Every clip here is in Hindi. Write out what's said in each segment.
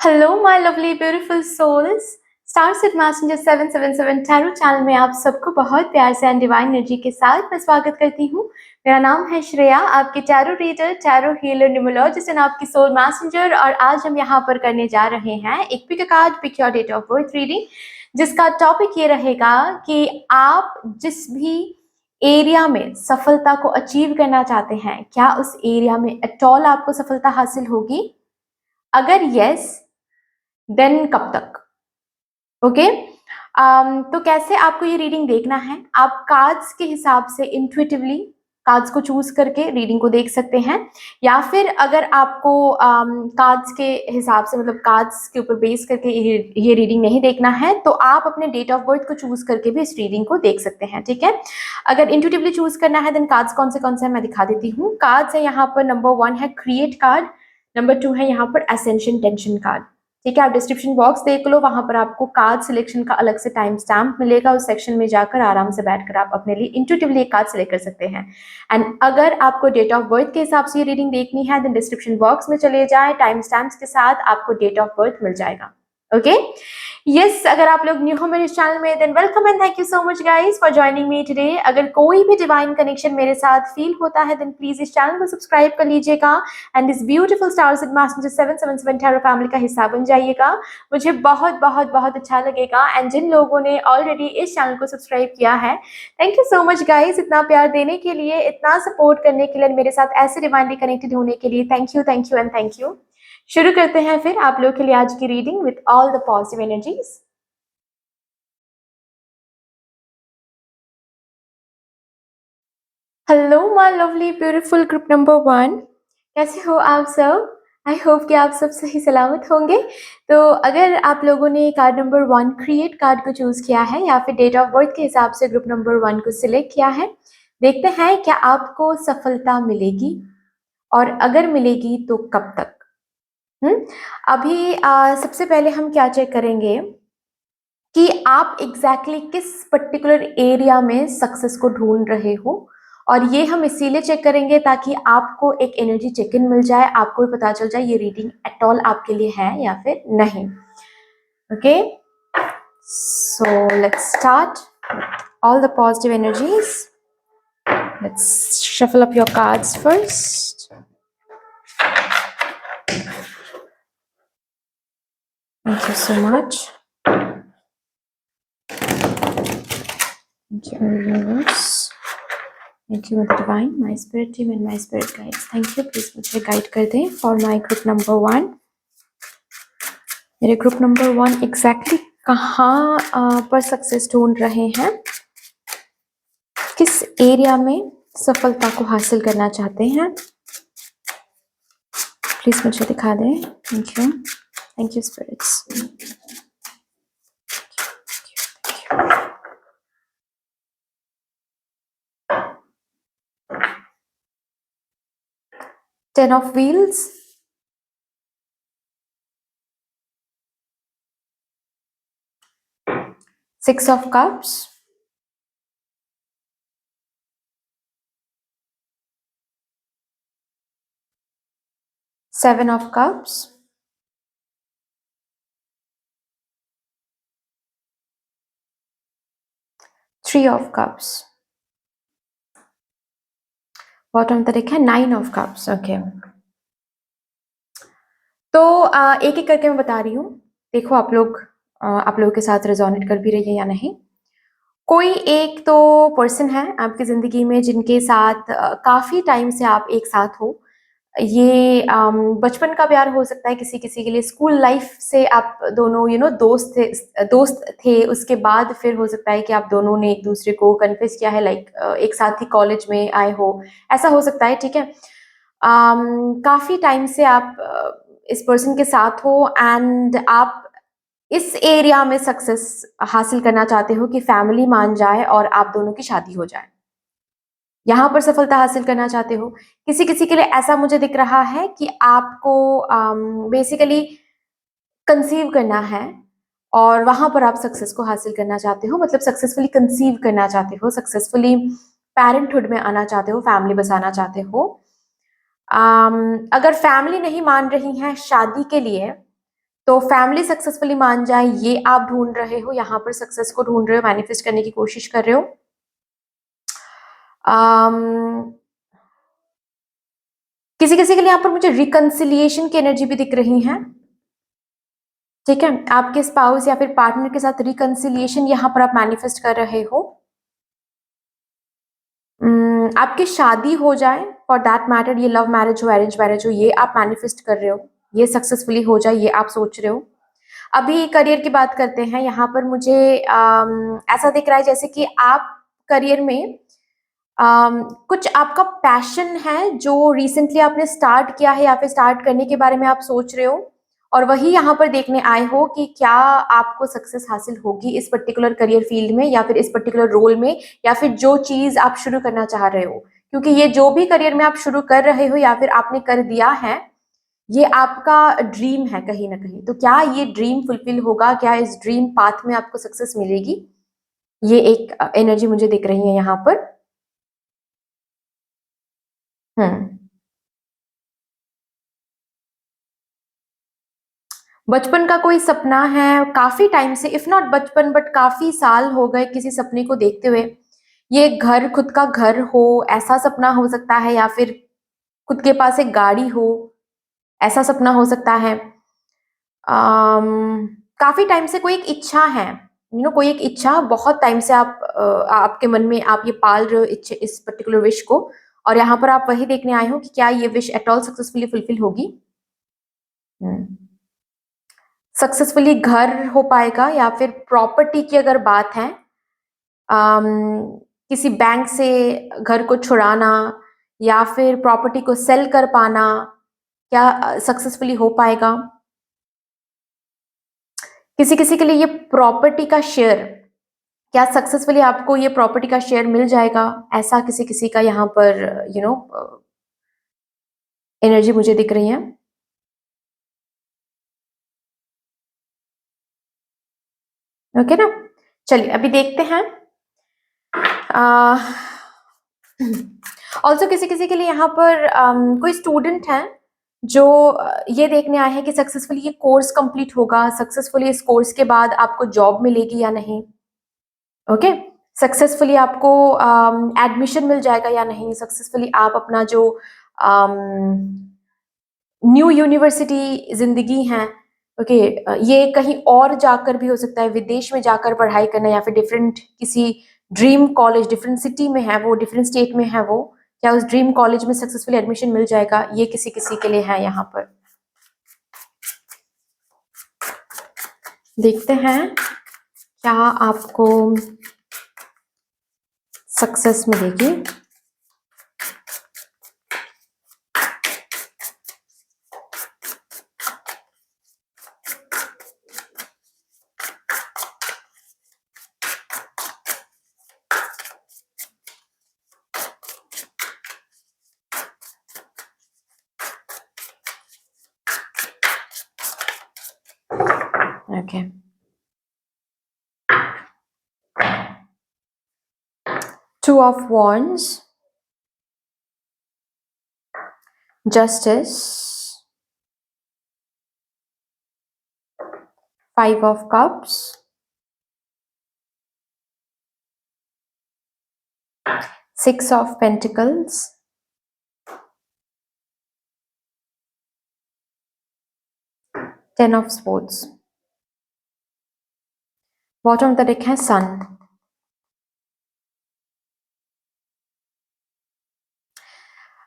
Hello my lovely beautiful souls. Star set messenger 777 tarot channel में आप सबको बहुत प्यार से एंड डिवाइन एनर्जी के साथ मैं स्वागत करती हूँ। मेरा नाम है श्रेया, आपकी tarot reader, tarot healer, numerologist and आपकी सोल मैसेंजर। और आज हम यहाँ पर करने जा रहे हैं एक pick card, pick your date of birth reading, जिसका टॉपिक ये रहेगा कि आप जिस भी एरिया में सफलता को अचीव करना चाहते हैं, क्या उस एरिया में एट ऑल आपको सफलता हासिल होगी? अगर यस, देन कब तक? ओके। तो कैसे आपको ये रीडिंग देखना है, आप कार्ड्स के हिसाब से इंट्यूटिवली कार्ड्स को चूज करके रीडिंग को देख सकते हैं, या फिर अगर आपको कार्ड्स के हिसाब से मतलब कार्ड्स के ऊपर बेस करके ये रीडिंग नहीं देखना है तो आप अपने डेट ऑफ बर्थ को चूज करके भी इस रीडिंग को देख सकते हैं। ठीक है, अगर इंट्यूटिवली चूज करना है देन कार्ड्स कौन से मैं दिखा देती हूँ। कार्ड्स है यहाँ पर, नंबर 1 है क्रिएट कार्ड, नंबर 2 है यहाँ पर असेंशन टेंशन कार्ड। ठीक है, आप डिस्क्रिप्शन बॉक्स देख लो, वहां पर आपको कार्ड सिलेक्शन का अलग से टाइम स्टैम्प मिलेगा। उस सेक्शन में जाकर आराम से बैठकर आप अपने लिए इंट्यूटिवली एक कार्ड सिलेक्ट कर सकते हैं। एंड अगर आपको डेट ऑफ बर्थ के हिसाब से ये रीडिंग देखनी है देन डिस्क्रिप्शन बॉक्स में चले जाए, टाइम स्टैम्प्स के साथ आपको डेट ऑफ बर्थ मिल जाएगा। ओके यस, अगर आप लोग न्यू हो मेरे चैनल में than welcome and thank you so much guys for joining me today. अगर कोई भी डिवाइन कनेक्शन मेरे साथ फील होता है देन प्लीज इस चैनल को सब्सक्राइब कर लीजिएगा एंड इस beautiful star said messenger 777 tarot family का हिस्सा बन जाइएगा। मुझे बहुत बहुत बहुत अच्छा लगेगा। एंड जिन लोगों ने ऑलरेडी इस चैनल को सब्सक्राइब किया है, thank you so much guys, इतना प्यार देने के लिए, इतना सपोर्ट करने के लिए, मेरे साथ ऐसे डिवाइनली कनेक्टेड होने के लिए thank you and thank you. शुरू करते हैं फिर आप लोग के लिए आज की reading with all the positive energies. Hello my lovely beautiful group number 1, कैसे हो आप सब? आई होप कि आप सब सही सलामत होंगे। तो अगर आप लोगों ने कार्ड नंबर 1 क्रिएट कार्ड को चूज किया है या फिर डेट ऑफ बर्थ के हिसाब से ग्रुप नंबर 1 को सिलेक्ट किया है, देखते हैं क्या आपको सफलता मिलेगी और अगर मिलेगी तो कब तक। अभी सबसे पहले हम क्या चेक करेंगे कि आप एग्जैक्टली किस पर्टिकुलर एरिया में सक्सेस को ढूंढ रहे हो। और ये हम इसीलिए चेक करेंगे ताकि आपको एक एनर्जी चेक इन मिल जाए, आपको भी पता चल जाए ये रीडिंग एट ऑल आपके लिए है या फिर नहीं। Okay, so let's start all the positive energies. Let's shuffle up your cards first. Thank you so much. Thank you, universe. Thank you, Mother Divine, my spirit team and my spirit guides. Thank you. Please मुझे गाइड कर दें for my group number 1. मेरे ग्रुप नंबर 1 एग्जैक्टली कहाँ पर सक्सेस ढूंढ रहे हैं, किस एरिया में सफलता को हासिल करना चाहते हैं, प्लीज मुझे दिखा दें। Thank you spirits. 10 of wheels, 6 of cups, 7 of cups, 3 of cups, bottom तरीका है 9 of cups। ओके, तो एक एक करके मैं बता रही हूँ, देखो आप लोगों के साथ रेजोनेट कर भी रही है या नहीं। कोई एक तो पर्सन है आपकी जिंदगी में जिनके साथ काफी टाइम से आप एक साथ हो। ये बचपन का प्यार हो सकता है, किसी किसी के लिए स्कूल लाइफ से आप दोनों दोस्त थे। उसके बाद फिर हो सकता है कि आप दोनों ने एक दूसरे को कन्फेस किया है, लाइक एक साथ ही कॉलेज में आए हो, ऐसा हो सकता है। ठीक है, काफी टाइम से आप इस पर्सन के साथ हो एंड आप इस एरिया में सक्सेस हासिल करना चाहते हो कि फैमिली मान जाए और आप दोनों की शादी हो जाए, यहाँ पर सफलता हासिल करना चाहते हो। किसी किसी के लिए ऐसा मुझे दिख रहा है कि आपको बेसिकली कंसीव करना है और वहां पर आप सक्सेस को हासिल करना चाहते हो, मतलब सक्सेसफुली कंसीव करना चाहते हो, सक्सेसफुली पेरेंटहुड में आना चाहते हो, फैमिली बसाना चाहते हो। अगर फैमिली नहीं मान रही है शादी के लिए तो फैमिली सक्सेसफुली मान जाए, ये आप ढूंढ रहे हो, यहाँ पर सक्सेस को ढूंढ रहे हो, मैनिफेस्ट करने की कोशिश कर रहे हो। किसी किसी के लिए यहाँ पर मुझे रिकंसिलिएशन की एनर्जी भी दिख रही है। ठीक है, आपके स्पाउस या फिर पार्टनर के साथ रिकंसिलिएशन यहाँ पर आप मैनिफेस्ट कर रहे हो। आपकी शादी हो जाए, फॉर दैट मैटर, ये लव मैरिज हो, अरेंज मैरिज हो, ये आप मैनिफेस्ट कर रहे हो, ये सक्सेसफुली हो जाए, ये आप सोच रहे हो। अभी करियर की बात करते हैं। यहाँ पर मुझे ऐसा दिख रहा है जैसे कि आप करियर में कुछ आपका पैशन है जो रिसेंटली आपने स्टार्ट किया है या फिर स्टार्ट करने के बारे में आप सोच रहे हो, और वही यहाँ पर देखने आए हो कि क्या आपको सक्सेस हासिल होगी इस पर्टिकुलर करियर फील्ड में या फिर इस पर्टिकुलर रोल में, या फिर जो चीज आप शुरू करना चाह रहे हो। क्योंकि ये जो भी करियर में आप शुरू कर रहे हो या फिर आपने कर दिया है, ये आपका ड्रीम है कहीं ना कहीं। तो क्या ये ड्रीम फुलफिल होगा, क्या इस ड्रीम पाथ में आपको सक्सेस मिलेगी, ये एक एनर्जी मुझे दिख रही है यहाँ पर। हम्म बचपन का कोई सपना है, काफी टाइम से, इफ नॉट बचपन बट काफी साल हो गए किसी सपने को देखते हुए। ये घर, खुद का घर हो, ऐसा सपना हो सकता है, या फिर खुद के पास एक गाड़ी हो, ऐसा सपना हो सकता है। काफी टाइम से कोई एक इच्छा है, कोई एक इच्छा बहुत टाइम से आप आपके मन में आप ये पाल रहे हो इच्छा, इस पर्टिकुलर विश को, और यहाँ पर आप वही देखने आए हो कि क्या ये wish at all successfully fulfil होगी। सक्सेसफुली घर हो पाएगा, या फिर प्रॉपर्टी की अगर बात है, अम, किसी बैंक से घर को छुड़ाना या फिर प्रॉपर्टी को सेल कर पाना, क्या सक्सेसफुली हो पाएगा। किसी किसी के लिए ये प्रॉपर्टी का शेयर, क्या सक्सेसफुली आपको ये प्रॉपर्टी का शेयर मिल जाएगा, ऐसा किसी किसी का यहाँ पर एनर्जी मुझे दिख रही है। ओके ना, चलिए अभी देखते हैं। ऑल्सो किसी किसी के लिए यहाँ पर कोई स्टूडेंट है जो ये देखने आए हैं कि सक्सेसफुली ये कोर्स कंप्लीट होगा, सक्सेसफुली इस कोर्स के बाद आपको जॉब मिलेगी या नहीं। ओके, सक्सेसफुली आपको एडमिशन मिल जाएगा या नहीं, सक्सेसफुली आप अपना जो न्यू यूनिवर्सिटी जिंदगी है, ओके, ये कहीं और जाकर भी हो सकता है, विदेश में जाकर पढ़ाई करना, या फिर डिफरेंट किसी ड्रीम कॉलेज, डिफरेंट सिटी में है वो, डिफरेंट स्टेट में है वो, क्या उस ड्रीम कॉलेज में सक्सेसफुली एडमिशन मिल जाएगा, ये किसी किसी के लिए है। यहाँ पर देखते हैं क्या आपको सक्सेस मिलेगी। Okay, Two of Wands, Justice, Five of Cups, Six of Pentacles, Ten of Swords। Bottom of the deck है सन।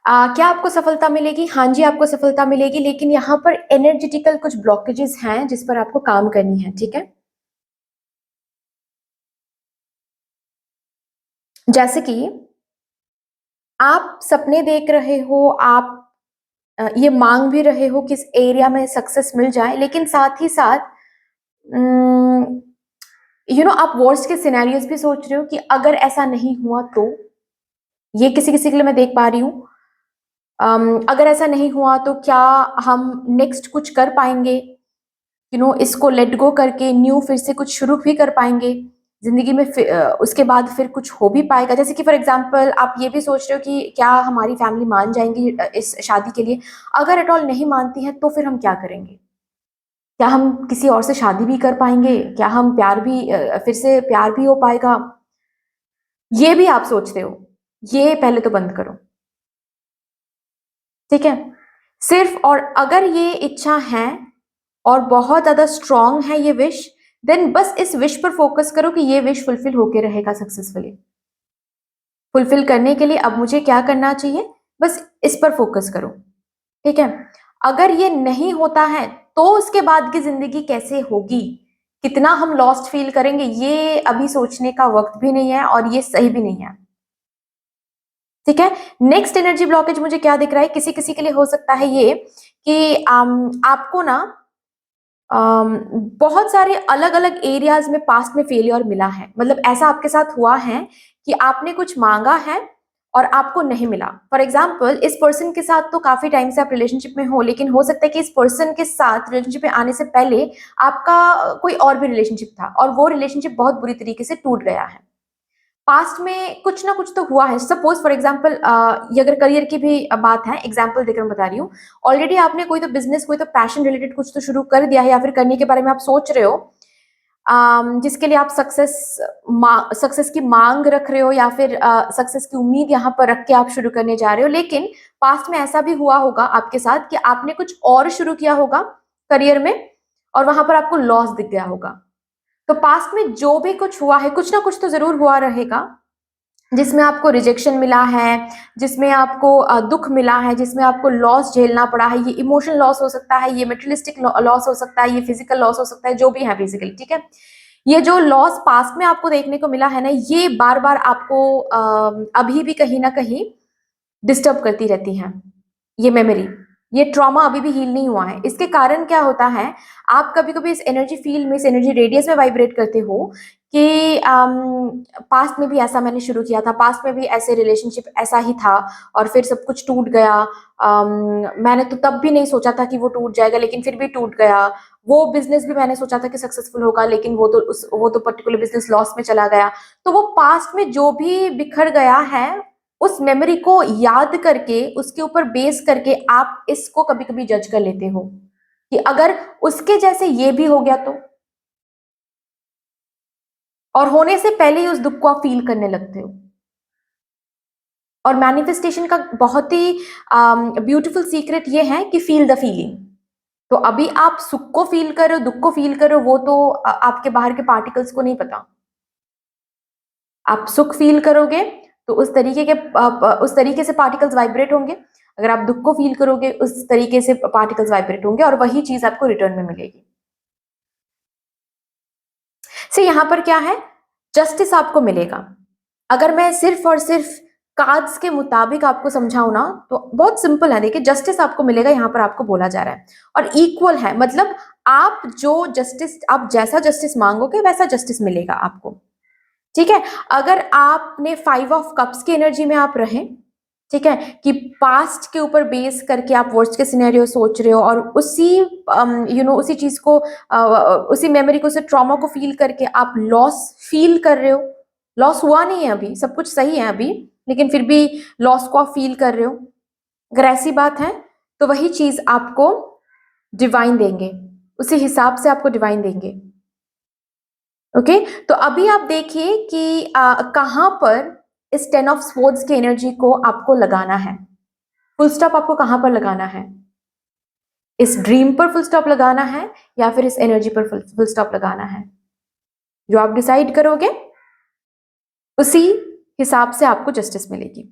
क्या आपको सफलता मिलेगी? हाँ जी, आपको सफलता मिलेगी, लेकिन यहाँ पर एनर्जेटिकल कुछ ब्लॉकेजेस हैं जिस पर आपको काम करनी है। ठीक है, जैसे कि आप सपने देख रहे हो, आप ये मांग भी रहे हो कि इस एरिया में सक्सेस मिल जाए, लेकिन साथ ही साथ आप वर्स्ट के सिनेरियोज भी सोच रहे हो कि अगर ऐसा नहीं हुआ तो, ये किसी किसी के लिए मैं देख पा रही हूँ। अगर ऐसा नहीं हुआ तो क्या हम नेक्स्ट कुछ कर पाएंगे, इसको लेट गो करके न्यू फिर से कुछ शुरू भी कर पाएंगे जिंदगी में, उसके बाद फिर कुछ हो भी पाएगा। जैसे कि फॉर एग्जांपल आप ये भी सोच रहे हो कि क्या हमारी फैमिली मान जाएंगी इस शादी के लिए, अगर एट ऑल नहीं मानती है तो फिर हम क्या करेंगे। क्या हम किसी और से शादी भी कर पाएंगे? क्या हम प्यार भी फिर से प्यार भी हो पाएगा? ये भी आप सोच रहे हो, ये पहले तो बंद करो, ठीक है? सिर्फ और अगर ये इच्छा है और बहुत ज्यादा स्ट्रांग है ये विश, देन बस इस विश पर फोकस करो कि ये विश फुलफिल होके रहेगा सक्सेसफुली। फुलफिल करने के लिए अब मुझे क्या करना चाहिए, बस इस पर फोकस करो, ठीक है? अगर ये नहीं होता है तो उसके बाद की जिंदगी कैसे होगी, कितना हम लॉस्ट फील करेंगे, ये अभी सोचने का वक्त भी नहीं है और ये सही भी नहीं है, ठीक है? नेक्स्ट एनर्जी ब्लॉकेज मुझे क्या दिख रहा है, किसी किसी के लिए हो सकता है ये कि आपको ना बहुत सारे अलग अलग एरियाज में पास्ट में फेलियर मिला है। मतलब ऐसा आपके साथ हुआ है कि आपने कुछ मांगा है और आपको नहीं मिला। फॉर एग्जाम्पल, इस पर्सन के साथ तो काफी टाइम से आप रिलेशनशिप में हो, लेकिन हो सकता है कि इस पर्सन के साथ रिलेशनशिप में आने से पहले आपका कोई और भी रिलेशनशिप था और वो रिलेशनशिप बहुत बुरी तरीके से टूट गया है। पास्ट में कुछ ना कुछ तो हुआ है। सपोज फॉर एग्जाम्पल, ये अगर करियर की भी बात है, एग्जाम्पल देकर मैं बता रही हूँ, ऑलरेडी आपने कोई तो बिजनेस, कोई तो पैशन रिलेटेड कुछ तो शुरू कर दिया है या फिर करने के बारे में आप सोच रहे हो, जिसके लिए आप सक्सेस की मांग रख रहे हो या फिर सक्सेस की उम्मीद यहाँ पर रख के आप शुरू करने जा रहे हो। लेकिन पास्ट में ऐसा भी हुआ होगा आपके साथ कि आपने कुछ और शुरू किया होगा करियर में और वहां पर आपको लॉस दिख गया होगा। तो पास्ट में जो भी कुछ हुआ है, कुछ ना कुछ तो जरूर हुआ रहेगा जिसमें आपको रिजेक्शन मिला है, जिसमें आपको दुख मिला है, जिसमें आपको लॉस झेलना पड़ा है। ये इमोशनल लॉस हो सकता है, ये मेटेरियलिस्टिक लॉस हो सकता है, ये फिजिकल लॉस हो सकता है, जो भी है बेसिकली, ठीक है? ये जो लॉस पास्ट में आपको देखने को मिला है ना, ये बार बार आपको अभी भी कहीं ना कहीं डिस्टर्ब करती रहती हैं। ये मेमोरी, ये ट्रॉमा अभी भी हील नहीं हुआ है। इसके कारण क्या होता है, आप कभी कभी इस एनर्जी फील्ड में, इस एनर्जी रेडियस में वाइब्रेट करते हो कि पास्ट में भी ऐसा मैंने शुरू किया था, पास्ट में भी ऐसे रिलेशनशिप ऐसा ही था और फिर सब कुछ टूट गया। मैंने तो तब भी नहीं सोचा था कि वो टूट जाएगा, लेकिन फिर भी टूट गया। वो बिजनेस भी मैंने सोचा था कि सक्सेसफुल होगा, लेकिन वो तो पर्टिकुलर बिजनेस लॉस में चला गया। तो वो पास्ट में जो भी बिखर गया है, उस मेमोरी को याद करके, उसके ऊपर बेस करके आप इसको कभी कभी जज कर लेते हो कि अगर उसके जैसे ये भी हो गया तो, और होने से पहले ही उस दुख को आप फील करने लगते हो। और मैनिफेस्टेशन का बहुत ही ब्यूटीफुल सीक्रेट ये है कि फील द फीलिंग। तो अभी आप सुख को फील करो, दुख को फील करो, वो तो आपके बाहर के पार्टिकल्स को नहीं पता। आप सुख फील करोगे तो उस तरीके से पार्टिकल्स वाइब्रेट होंगे। अगर आप दुख को फील करोगे, उस तरीके से पार्टिकल्स वाइब्रेट होंगे और वही चीज आपको रिटर्न में मिलेगी। यहाँ पर क्या है, जस्टिस आपको मिलेगा। अगर मैं सिर्फ और सिर्फ कार्ड्स के मुताबिक आपको समझाऊं ना, तो बहुत सिंपल है। देखिए, जस्टिस आपको मिलेगा, यहाँ पर आपको बोला जा रहा है, और इक्वल है। मतलब आप जैसा जस्टिस मांगोगे वैसा जस्टिस मिलेगा आपको, ठीक है? अगर आपने 5 ऑफ कप्स की एनर्जी में आप रहें, ठीक है, कि पास्ट के ऊपर बेस करके आप वर्स्ट के सिनेरियो सोच रहे हो और उसी उसी चीज को, उसी मेमोरी को, उसी ट्रॉमा को फील करके आप लॉस फील कर रहे हो। लॉस हुआ नहीं है अभी, सब कुछ सही है अभी, लेकिन फिर भी लॉस को आप फील कर रहे हो। अगर ऐसी बात है तो वही चीज आपको डिवाइन देंगे, उसी हिसाब से आपको डिवाइन देंगे। ओके, तो अभी आप देखिए कि कहां पर इस 10 ऑफ स्वॉर्ड्स की एनर्जी को आपको लगाना है। फुल स्टॉप आपको कहां पर लगाना है? इस ड्रीम पर फुल स्टॉप लगाना है या फिर इस एनर्जी पर फुल स्टॉप लगाना है? जो आप डिसाइड करोगे उसी हिसाब से आपको जस्टिस मिलेगी,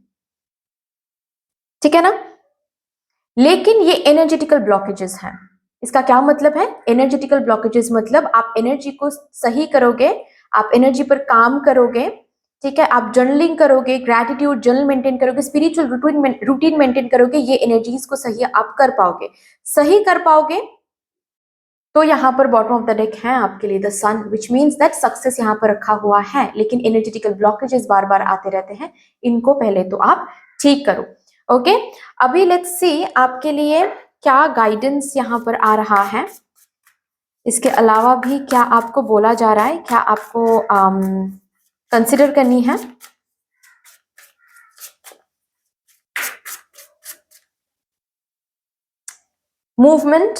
ठीक है ना? लेकिन ये एनर्जेटिकल ब्लॉकेजेस हैं। इसका क्या मतलब है? एनर्जेटिकल ब्लॉकेजेस मतलब आप एनर्जी को सही करोगे, आप एनर्जी पर काम करोगे, ठीक है, आप जर्नलिंग करोगे, ग्रैटिट्यूड जर्नल मेंटेन करोगे, स्पिरिचुअल रूटीन मेंटेन करोगे, ये एनर्जीज को सही आप कर पाओगे। सही कर पाओगे तो यहाँ पर बॉटम ऑफ द डेक है आपके लिए the sun, which means that success यहाँ पर रखा हुआ है। लेकिन एनर्जेटिकल ब्लॉकेजेस बार बार आते रहते हैं, इनको पहले तो आप ठीक करो। ओके, अभी लेट्स सी आपके लिए क्या गाइडेंस यहाँ पर आ रहा है। इसके अलावा भी क्या आपको बोला जा रहा है, क्या आपको कंसिडर करनी है? मूवमेंट,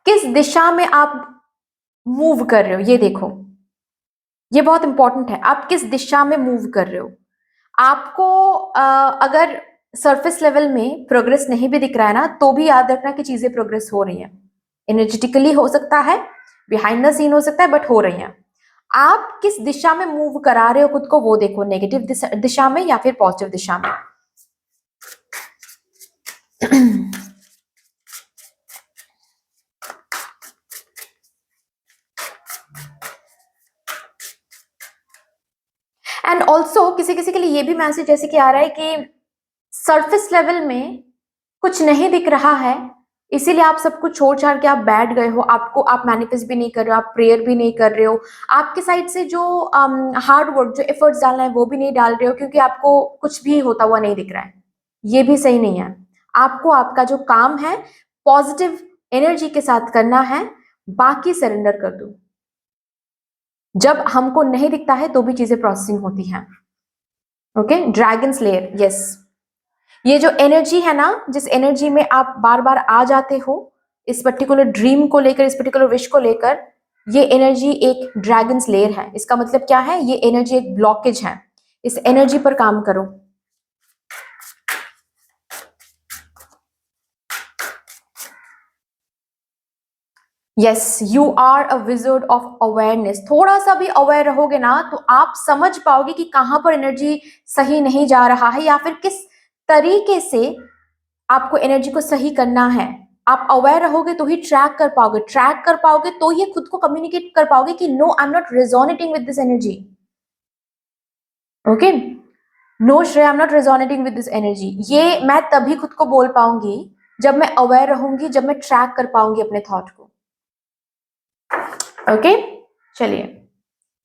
किस दिशा में आप मूव कर रहे हो, ये देखो, ये बहुत इंपॉर्टेंट है। आप किस दिशा में मूव कर रहे हो। आपको अगर सरफेस लेवल में प्रोग्रेस नहीं भी दिख रहा है ना, तो भी याद रखना कि चीजें प्रोग्रेस हो रही हैं। एनर्जेटिकली हो सकता है, बिहाइंड द सीन हो सकता है, बट हो रही हैं। आप किस दिशा में मूव करा रहे हो खुद को, वो देखो, नेगेटिव दिशा में या फिर पॉजिटिव दिशा में। एंड ऑल्सो किसी किसी के लिए ये भी मैसेज जैसे कि आ रहा है कि सरफेस लेवल में कुछ नहीं दिख रहा है, इसीलिए आप सब कुछ छोड़ छाड़ के आप बैठ गए हो। आप मैनिफेस्ट भी नहीं कर रहे हो, आप प्रेयर भी नहीं कर रहे हो, आपके साइड से जो हार्ड वर्क, जो एफर्ट्स डालना है वो भी नहीं डाल रहे हो, क्योंकि आपको कुछ भी होता हुआ नहीं दिख रहा है। ये भी सही नहीं है। आपको आपका जो काम है पॉजिटिव एनर्जी के साथ करना है, बाकी सरेंडर कर दो। जब हमको नहीं दिखता है तो भी चीजें प्रोसेसिंग होती हैं। Okay, dragon slayer, yes. ये जो एनर्जी है ना, जिस एनर्जी में आप बार बार आ जाते हो इस पर्टिकुलर ड्रीम को लेकर, इस पर्टिकुलर विश को लेकर, ये एनर्जी एक ड्रैगन स्लेयर है। इसका मतलब क्या है, ये एनर्जी एक ब्लॉकेज है। इस एनर्जी पर काम करो। Yes, you are a wizard of awareness. थोड़ा सा भी अवेयर रहोगे ना, तो आप समझ पाओगे कि कहां पर एनर्जी सही नहीं जा रहा है, या फिर किस तरीके से आपको एनर्जी को सही करना है। आप अवेयर रहोगे तो ही ट्रैक कर पाओगे, ट्रैक कर पाओगे तो ही खुद को कम्युनिकेट कर पाओगे कि no, I am not resonating with this energy. Okay, no Shreya, I am not resonating with this energy. ये मैं तभी खुद को बोल पाऊंगी जब मैं अवेयर रहूंगी, जब मैं ट्रैक कर पाऊंगी अपने थॉट को। ओके, चलिए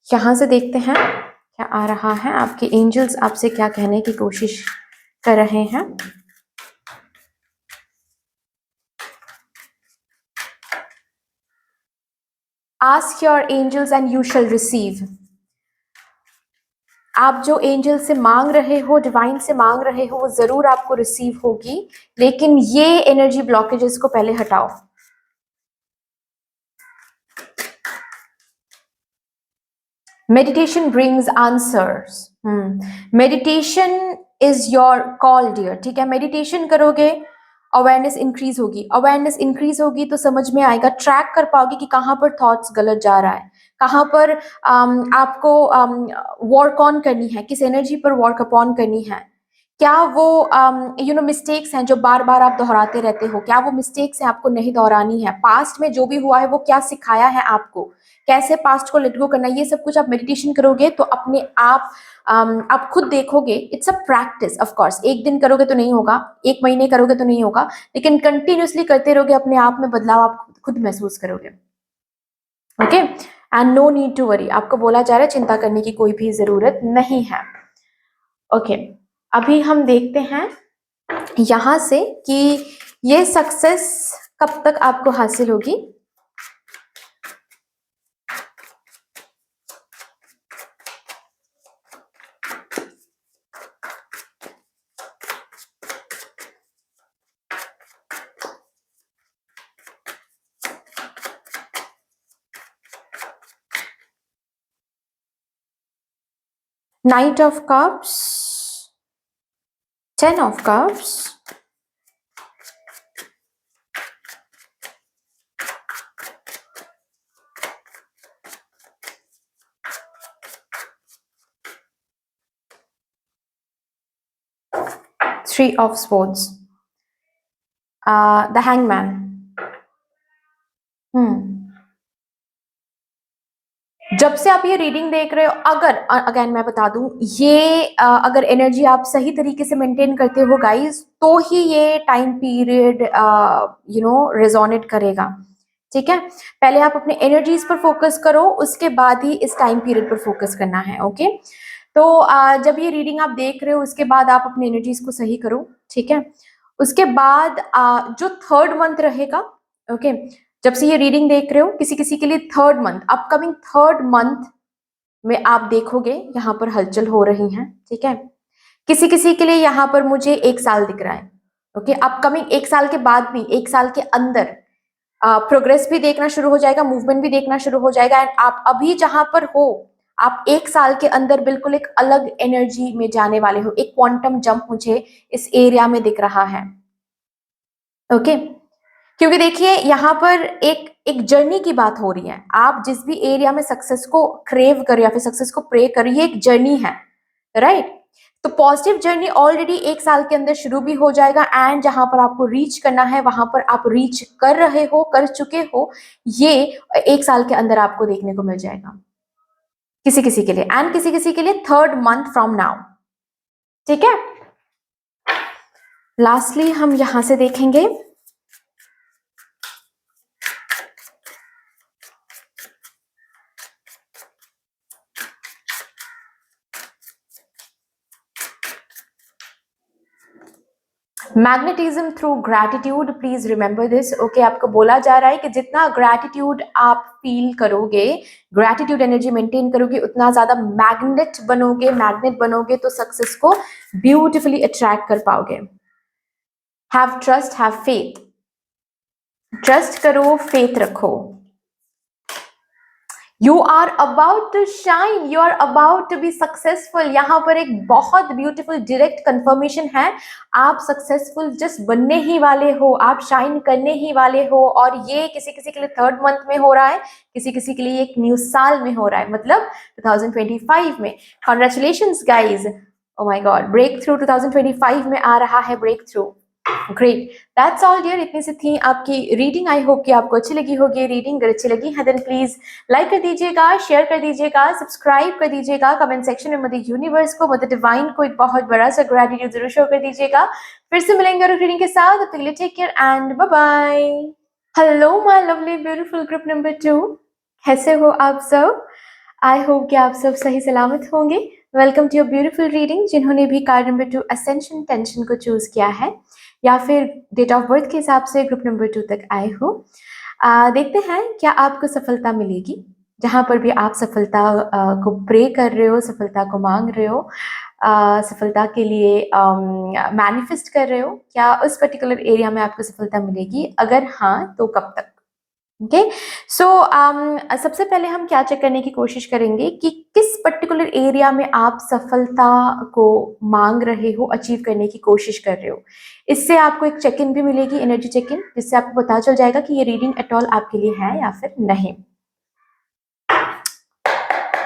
यहां से देखते हैं क्या आ रहा है। आपके एंजल्स आपसे क्या कहने की कोशिश कर रहे हैं। Ask your angels and you shall receive. आप जो एंजल से मांग रहे हो, डिवाइन से मांग रहे हो, वो जरूर आपको रिसीव होगी, लेकिन ये एनर्जी ब्लॉकेजेस को पहले हटाओ। Meditation brings answers. Meditation is your call dear. ठीक है, मेडिटेशन करोगे, अवेयरनेस इंक्रीज होगी। अवेयरनेस इंक्रीज होगी तो समझ में आएगा, ट्रैक कर पाओगे कि कहाँ पर थॉट्स गलत जा रहा है, कहाँ पर आपको वर्क ऑन करनी है, किस एनर्जी पर वर्क अपॉन करनी है। क्या वो मिस्टेक्स हैं जो बार बार आप दोहराते रहते हो, क्या वो मिस्टेक्स हैं आपको नहीं दोहरानी है। पास्ट में जो भी हुआ है वो क्या सिखाया है आपको, कैसे पास्ट को लेट गो करना है, ये सब कुछ आप मेडिटेशन करोगे तो अपने आप खुद देखोगे। It's a practice, of course. एक दिन करोगे तो नहीं होगा, एक महीने करोगे तो नहीं होगा, लेकिन कंटिन्यूसली करते रहोगे, अपने आप में बदलाव आप खुद महसूस करोगे। Okay, and no need to worry. आपको बोला जा रहा है चिंता करने की कोई भी जरूरत नहीं है। ओके, अभी हम देखते हैं यहां से कि ये सक्सेस कब तक आपको हासिल होगी। Knight of Cups, Ten of Cups, Three of Swords, the Hangman. जब से आप ये रीडिंग देख रहे हो, अगर अगेन मैं बता दूं, ये अगर एनर्जी आप सही तरीके से मेंटेन करते हो गाइस, तो ही ये टाइम पीरियड रेजोनेट करेगा। ठीक है, पहले आप अपने एनर्जीज पर फोकस करो, उसके बाद ही इस टाइम पीरियड पर फोकस करना है। ओके, तो जब ये रीडिंग आप देख रहे हो, उसके बाद आप अपनी एनर्जीज को सही करो। ठीक है, उसके बाद जो थर्ड मंथ रहेगा, ओके, जब से ये रीडिंग देख रहे हो, किसी किसी के लिए third month, upcoming third month में आप देखोगे यहाँ पर हलचल हो रही है। ठीक है, किसी किसी के लिए यहाँ पर मुझे 1 साल दिख रहा है। ओके, अपकमिंग 1 साल के बाद भी, 1 साल के अंदर प्रोग्रेस भी देखना शुरू हो जाएगा, मूवमेंट भी देखना शुरू हो जाएगा। एंड आप अभी जहां पर हो, आप 1 साल के अंदर बिल्कुल एक अलग एनर्जी में जाने वाले हो। एक क्वांटम जंप मुझे इस एरिया में दिख रहा है। ओके, क्योंकि देखिए यहाँ पर एक एक जर्नी की बात हो रही है। आप जिस भी एरिया में सक्सेस को क्रेव करो या फिर सक्सेस को प्रे करो, ये एक जर्नी है, राइट? तो पॉजिटिव जर्नी ऑलरेडी 1 साल के अंदर शुरू भी हो जाएगा। एंड जहां पर आपको रीच करना है वहां पर आप रीच कर रहे हो, कर चुके हो। ये 1 साल के अंदर आपको देखने को मिल जाएगा किसी किसी के लिए, एंड किसी किसी के लिए 3rd month फ्रॉम नाउ। ठीक है, लास्टली हम यहां से देखेंगे magnetism through gratitude. Please remember this. Okay, आपको बोला जा रहा है कि जितना ग्रैटिट्यूड आप फील करोगे, ग्रैटिट्यूड एनर्जी मेंटेन करोगे, उतना ज्यादा मैग्नेट बनोगे तो सक्सेस को ब्यूटिफुली अट्रैक्ट कर पाओगे। Have trust, have faith. Trust करो, फेथ रखो। You are about to shine, you are about to be successful. यहां पर एक बहुत ब्यूटीफुल डायरेक्ट कंफर्मेशन है। आप सक्सेसफुल जस्ट बनने ही वाले हो, आप शाइन करने ही वाले हो। और ये किसी किसी के लिए 3rd month में हो रहा है, किसी किसी के लिए एक न्यू साल में हो रहा है, मतलब 2025 में। Congratulations guys, oh my God, breakthrough 2025 में आ रहा है, breakthrough. Great, that's all dear. इतनी सी थी आपकी रीडिंग। आई होप कि आपको अच्छी लगी होगी रीडिंग। अगर अच्छी लगी है देन प्लीज लाइक कर दीजिएगा, शेयर कर दीजिएगा, सब्सक्राइब कर दीजिएगा, कमेंट सेक्शन में मदर यूनिवर्स को, मदर डिवाइन को एक बहुत बड़ा सा ग्रेटिट्यूड जरूर शो कर दीजिएगा। फिर से मिलेंगे और रीडिंग के साथ। तब तक के लिए take care and bye bye. Hello my lovely beautiful group number 2, कैसे हो आप सब? आई होप कि आप सब सही सलामत होंगे। Welcome to your beautiful reading. जिन्होंने भी कार्ड नंबर 2 असेंशन टेंशन को चूज किया है या फिर डेट ऑफ बर्थ के हिसाब से ग्रुप नंबर 2 तक आए हो, देखते हैं क्या आपको सफलता मिलेगी। जहां पर भी आप सफलता को प्रे कर रहे हो, सफलता को मांग रहे हो, सफलता के लिए मैनिफेस्ट कर रहे हो, क्या उस पर्टिकुलर एरिया में आपको सफलता मिलेगी? अगर हाँ तो कब तक? ओके, सो सबसे पहले हम क्या चेक करने की कोशिश करेंगे कि किस पर्टिकुलर एरिया में आप सफलता को मांग रहे हो, अचीव करने की कोशिश कर रहे हो। इससे आपको एक चेक इन भी मिलेगी, एनर्जी चेक इन, जिससे आपको पता चल जाएगा कि ये रीडिंग एट ऑल आपके लिए है या फिर नहीं।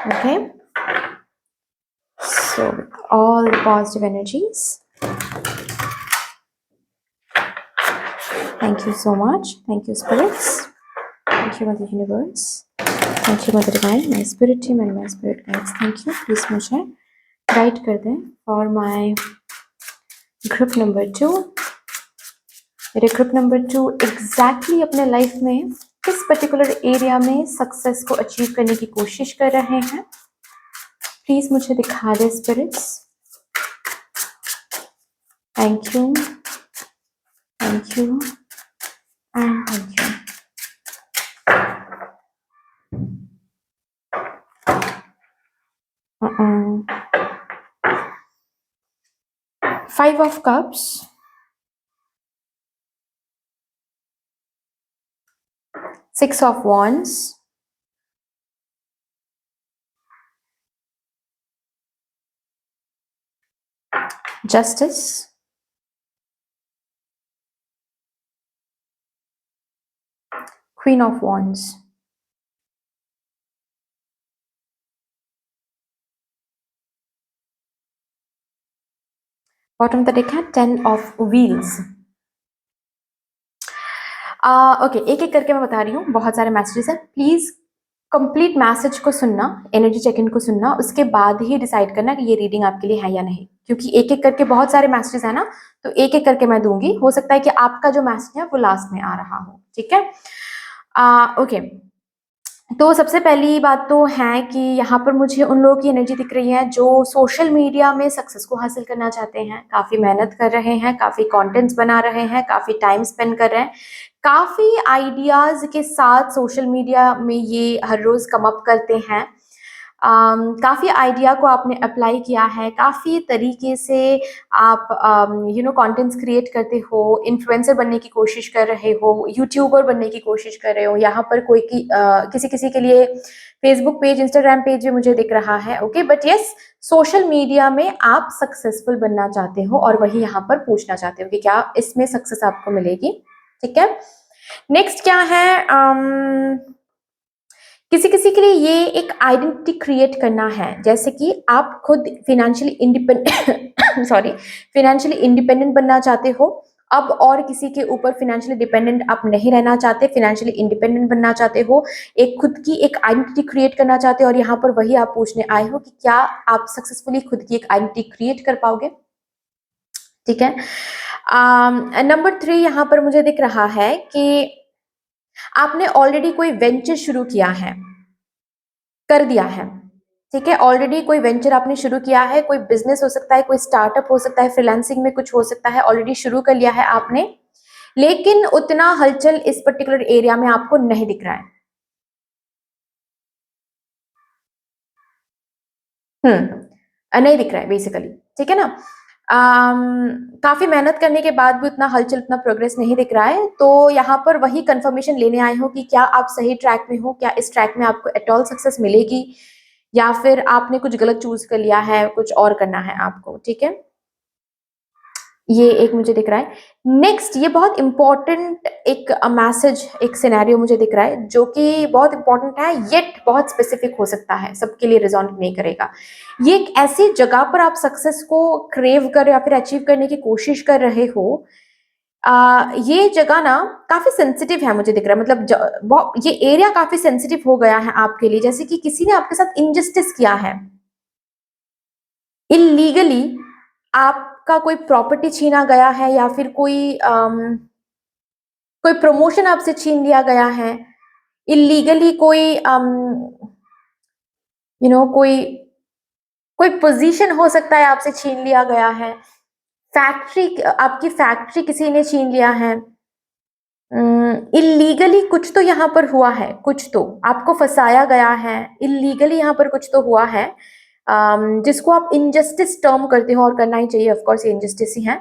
Okay, so all positive energies, thank you so much, thank you spirits, thank you mother universe, thank you mother divine, my spirit team and my spirit guides, thank you। Please मुझे गाइड कर दें फॉर माय ग्रुप नंबर 2। मेरे ग्रुप नंबर 2 एग्जैक्टली अपने लाइफ में किस पर्टिकुलर एरिया में सक्सेस को अचीव करने की कोशिश कर रहे हैं? प्लीज मुझे दिखा दे spirits. Thank you, thank you and thank you. Five of Cups, Six of Wands, Justice, Queen of Wands, bottom of the deck है 10 of Wheels। ओके, एक एक करके मैं बता रही हूँ, बहुत सारे मैसेजेस हैं। प्लीज कंप्लीट मैसेज को सुनना, एनर्जी चेक इन को सुनना, उसके बाद ही डिसाइड करना कि ये रीडिंग आपके लिए है या नहीं, क्योंकि एक एक करके बहुत सारे मैसेजेस है ना, तो एक एक करके मैं दूंगी। हो सकता है कि आपका जो मैसेज है वो लास्ट में आ रहा हो, ठीक है? ओके, तो सबसे पहली बात तो है कि यहाँ पर मुझे उन लोगों की एनर्जी दिख रही है जो सोशल मीडिया में सक्सेस को हासिल करना चाहते हैं, काफ़ी मेहनत कर रहे हैं, काफ़ी कंटेंट्स बना रहे हैं, काफ़ी टाइम स्पेंड कर रहे हैं, काफ़ी आइडियाज़ के साथ सोशल मीडिया में ये हर रोज़ कम अप करते हैं। काफ़ी आइडिया को आपने अप्लाई किया है, काफ़ी तरीके से आप कंटेंट्स क्रिएट करते हो, इन्फ्लुएंसर बनने की कोशिश कर रहे हो, यूट्यूबर बनने की कोशिश कर रहे हो। यहाँ पर किसी-किसी के लिए फेसबुक पेज, इंस्टाग्राम पेज भी मुझे दिख रहा है, okay. But yes, social media में आप सक्सेसफुल बनना चाहते हो और वही यहाँ पर पूछना चाहते हो कि क्या इसमें सक्सेस आपको मिलेगी, ठीक है। नेक्स्ट क्या है, किसी किसी के लिए ये एक आइडेंटिटी क्रिएट करना है, जैसे कि आप खुद financially independent sorry, financially independent बनना चाहते हो अब, और किसी के ऊपर फिनेंशियली डिपेंडेंट आप नहीं रहना चाहते, फिनेंशियली इंडिपेंडेंट बनना चाहते हो, एक खुद की एक आइडेंटिटी क्रिएट करना चाहते हो, और यहाँ पर वही आप पूछने आए हो कि क्या आप सक्सेसफुली खुद की एक आइडेंटिटी क्रिएट कर पाओगे, ठीक है। नंबर 3 यहाँ पर मुझे दिख रहा है कि आपने ऑलरेडी कोई वेंचर शुरू किया है, कर दिया है, ठीक है। ऑलरेडी कोई वेंचर आपने शुरू किया है, कोई बिजनेस हो सकता है, कोई स्टार्टअप हो सकता है, फ्रीलांसिंग में कुछ हो सकता है, ऑलरेडी शुरू कर लिया है आपने, लेकिन उतना हलचल इस पर्टिकुलर एरिया में आपको नहीं दिख रहा है। नहीं दिख रहा है बेसिकली, ठीक है ना। काफी मेहनत करने के बाद भी उतना हलचल, उतना प्रोग्रेस नहीं दिख रहा है, तो यहाँ पर वही कंफर्मेशन लेने आए हो कि क्या आप सही ट्रैक में हो, क्या इस ट्रैक में आपको एट ऑल सक्सेस मिलेगी, या फिर आपने कुछ गलत चूज कर लिया है, कुछ और करना है आपको, ठीक है। ये एक मुझे दिख रहा है। नेक्स्ट, ये बहुत इंपॉर्टेंट एक मैसेज, एक सिनेरियो मुझे दिख रहा है, जो कि बहुत इंपॉर्टेंट है, येट बहुत स्पेसिफिक हो सकता है, सबके लिए रिजोनेट नहीं करेगा। ये एक ऐसी जगह पर आप सक्सेस को क्रेव कर या फिर अचीव करने की कोशिश कर रहे हो। ये जगह ना काफी सेंसिटिव है, मुझे दिख रहा है, मतलब ये एरिया काफी सेंसिटिव हो गया है आपके लिए, जैसे कि किसी ने आपके साथ इनजस्टिस किया है, इलीगली आपका कोई प्रॉपर्टी छीना गया है, या फिर कोई प्रमोशन आपसे छीन लिया गया है, इलीगली कोई कोई कोई पोजीशन हो सकता है आपसे छीन लिया गया है, आपकी फैक्ट्री किसी ने छीन लिया है, इलीगली कुछ तो यहाँ पर हुआ है, कुछ तो आपको फंसाया गया है, इलीगली यहाँ पर कुछ तो हुआ है, जिसको आप इनजस्टिस टर्म करते हो, और करना ही चाहिए, ऑफ कोर्स ये इनजस्टिस ही है।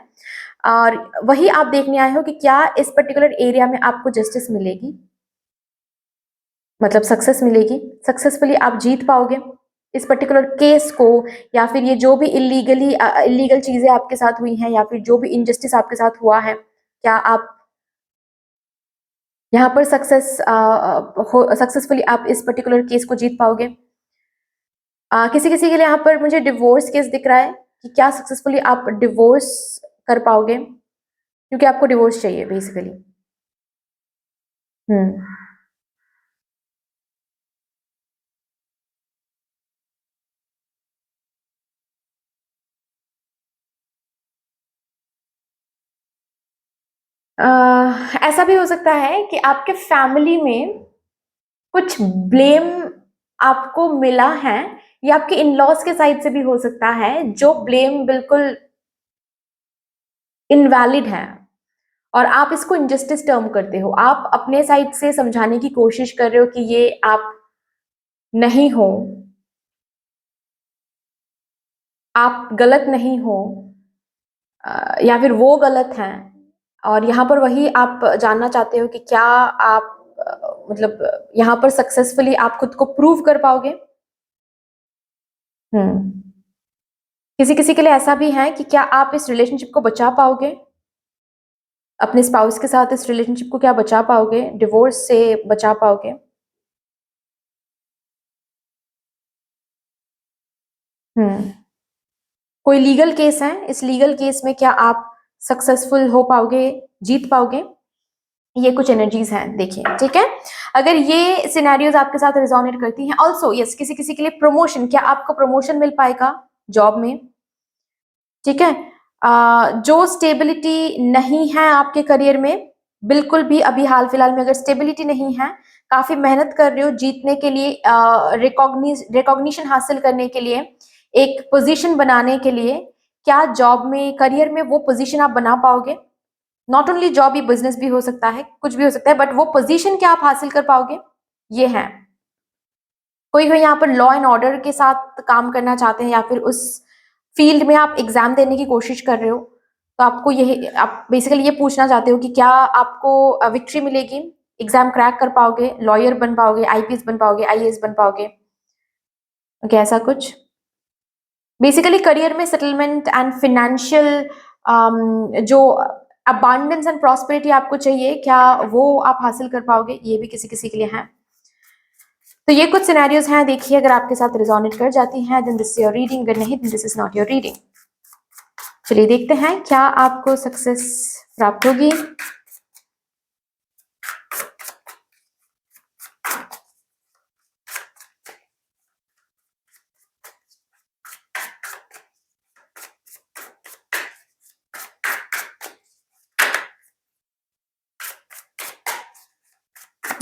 और वही आप देखने आए हो कि क्या इस पर्टिकुलर एरिया में आपको जस्टिस मिलेगी, मतलब सक्सेस मिलेगी, सक्सेसफुली आप जीत पाओगे इस पर्टिकुलर केस को, या फिर ये जो भी इलीगल चीजें आपके साथ हुई हैं, या फिर जो भी इनजस्टिस आपके साथ हुआ है, क्या आप यहाँ पर सक्सेसफुली आप इस पर्टिकुलर केस को जीत पाओगे। किसी किसी के लिए यहाँ पर मुझे डिवोर्स केस दिख रहा है कि क्या सक्सेसफुली आप डिवोर्स कर पाओगे, क्योंकि आपको डिवोर्स चाहिए बेसिकली। हम्म ऐसा भी हो सकता है कि आपके फैमिली में कुछ ब्लेम आपको मिला है, या आपके इन लॉज के साइड से भी हो सकता है, जो ब्लेम बिल्कुल इनवैलिड है, और आप इसको इनजस्टिस टर्म करते हो, आप अपने साइड से समझाने की कोशिश कर रहे हो कि ये आप नहीं हो, आप गलत नहीं हो, या फिर वो गलत हैं, और यहाँ पर वही आप जानना चाहते हो कि क्या आप मतलब यहाँ पर सक्सेसफुली आप खुद को प्रूव कर पाओगे। हम्म किसी किसी के लिए ऐसा भी है कि क्या आप इस रिलेशनशिप को बचा पाओगे, अपने स्पाउस के साथ इस रिलेशनशिप को क्या बचा पाओगे, डिवोर्स से बचा पाओगे। हम्म कोई लीगल केस है, इस लीगल केस में क्या आप सक्सेसफुल हो पाओगे, जीत पाओगे, ये कुछ एनर्जीज हैं, देखिए, ठीक है। अगर ये सिनेरियोज आपके साथ रिजोनेट करती हैं, ऑल्सो यस, किसी किसी के लिए प्रमोशन, क्या आपको प्रमोशन मिल पाएगा जॉब में, ठीक है। जो स्टेबिलिटी नहीं है आपके करियर में, बिल्कुल भी अभी हाल फिलहाल में अगर स्टेबिलिटी नहीं है, काफी मेहनत कर रहे हो जीतने के लिए, रिकॉग्निशन हासिल करने के लिए, एक पोजीशन बनाने के लिए, क्या जॉब में, करियर में वो पोजीशन आप बना पाओगे। नॉट ओनली जॉब, ये बिजनेस भी हो सकता है, कुछ भी हो सकता है, बट वो पोजीशन क्या आप हासिल कर पाओगे, ये है। कोई यहाँ पर लॉ एंड ऑर्डर के साथ काम करना चाहते हैं या फिर उस फील्ड में आप एग्जाम देने की कोशिश कर रहे हो, तो आपको यही, आप बेसिकली ये पूछना चाहते हो कि क्या आपको विक्ट्री मिलेगी, एग्जाम क्रैक कर पाओगे, लॉयर बन पाओगे, आईपीएस बन पाओगे, आईएएस बन पाओगे, ओके, ऐसा कुछ। बेसिकली करियर में सेटलमेंट एंड फिनेंशियल जो अबांडेंस एंड प्रॉस्पेरिटी आपको चाहिए, क्या वो आप हासिल कर पाओगे, ये भी किसी किसी के लिए है। तो ये कुछ सिनेरियोज हैं, देखिए अगर आपके साथ रिजोनेट कर जाती हैं then this is your reading, अगर नहीं then this is not your reading. चलिए देखते हैं क्या आपको सक्सेस प्राप्त होगी।